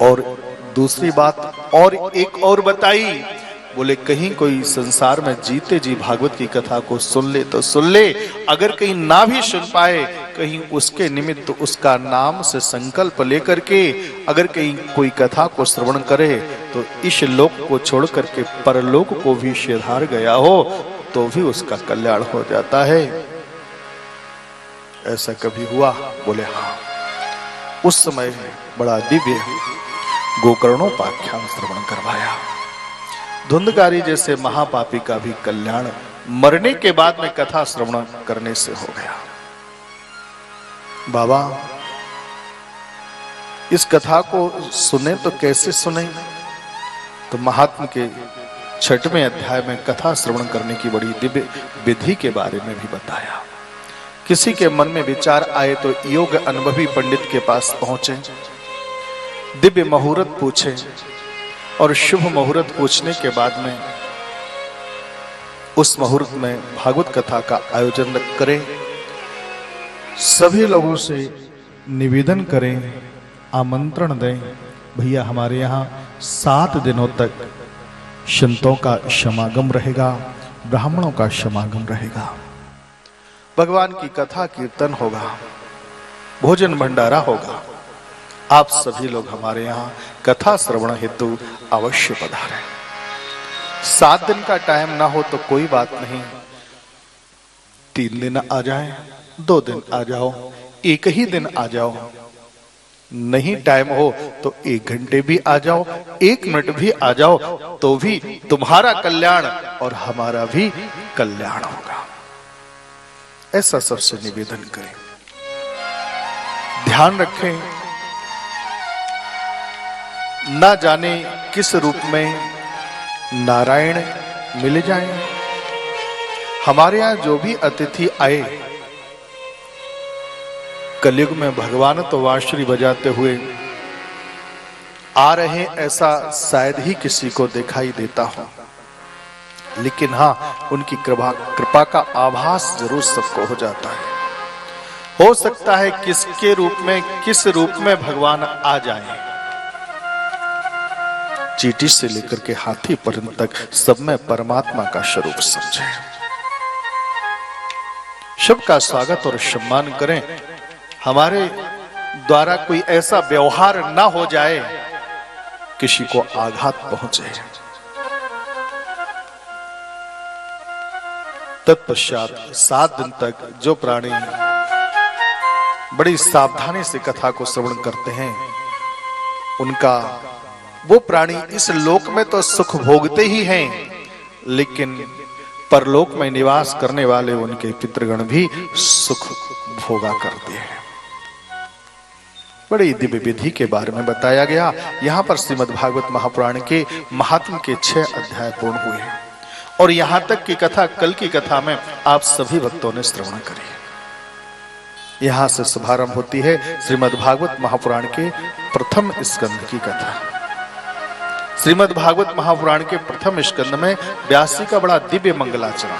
और दूसरी बात और एक और बताई, बोले कहीं कोई संसार में जीते जी भागवत की कथा को सुन ले तो सुन ले, अगर कहीं ना भी सुन पाए कहीं उसके निमित्त उसका नाम से संकल्प लेकर के अगर कहीं कोई कथा को श्रवण करे तो इस लोक को छोड़ करके परलोक को भी सिधार गया हो तो भी उसका कल्याण हो जाता है। ऐसा कभी हुआ? बोले हाँ। उस समय बड़ा दिव्य गोकर्णोपाख्यान श्रवण करवाया। धुंधकारी जैसे महापापी का भी कल्याण मरने के बाद में कथा श्रवण करने से हो गया। बाबा इस कथा को सुने तो कैसे सुने? तो महात्म के 6वें अध्याय में कथा श्रवण करने की बड़ी दिव्य विधि के बारे में भी बताया। किसी के मन में विचार आए तो योग अनुभवी पंडित के पास पहुंचे, दिव्य मुहूर्त पूछे और शुभ मुहूर्त पूछने के बाद में उस मुहूर्त में भागवत कथा का आयोजन करें। सभी लोगों से निवेदन करें, आमंत्रण दें, भैया हमारे यहाँ 7 दिनों तक संतों का समागम रहेगा, ब्राह्मणों का समागम रहेगा, भगवान की कथा कीर्तन होगा, भोजन भंडारा होगा। आप सभी लोग हमारे यहाँ कथा श्रवण हेतु अवश्य पधारें। 7 दिन का टाइम ना हो तो कोई बात नहीं, 3 दिन आ जाएं, 2 दिन आ जाओ, 1 ही दिन आ जाओ, नहीं टाइम हो तो 1 घंटे भी आ जाओ, 1 मिनट भी आ जाओ तो भी तुम्हारा कल्याण और हमारा भी कल्याण होगा। ऐसा सबसे निवेदन करें। ध्यान रखें, ना जाने किस रूप में नारायण मिल जाएं। हमारे यहां जो भी अतिथि आए, कलयुग में भगवान तो बांसुरी बजाते हुए आ रहे ऐसा शायद ही किसी को दिखाई देता हो, लेकिन हाँ उनकी कृपा का आभास जरूर सबको हो जाता है। हो सकता है किसके रूप में किस रूप में भगवान आ जाएं। चींटी से लेकर के हाथी पर्यंत तक सब में परमात्मा का स्वरूप समझे। सबका स्वागत और सम्मान करें। हमारे द्वारा कोई ऐसा व्यवहार ना हो जाए किसी को आघात पहुंचे। तत्पश्चात 7 दिन तक जो प्राणी बड़ी सावधानी से कथा को श्रवण करते हैं, उनका वो प्राणी इस लोक में तो सुख भोगते ही हैं, लेकिन परलोक में निवास करने वाले उनके पितृगण भी सुख भोगा करते हैं। बड़ी दिव्य विधि के बारे में बताया गया। यहाँ पर श्रीमद् भागवत महापुराण के महात्म के 6 अध्याय पूर्ण हुए और यहाँ तक की कथा कल की कथा में आप सभी भक्तों ने श्रवण करी। यहाँ से शुभारंभ होती है श्रीमद् भागवत महापुराण के प्रथम स्कंद की कथा। श्रीमद् भागवत महापुराण के प्रथम स्कंद में व्यास जी का बड़ा दिव्य मंगलाचरण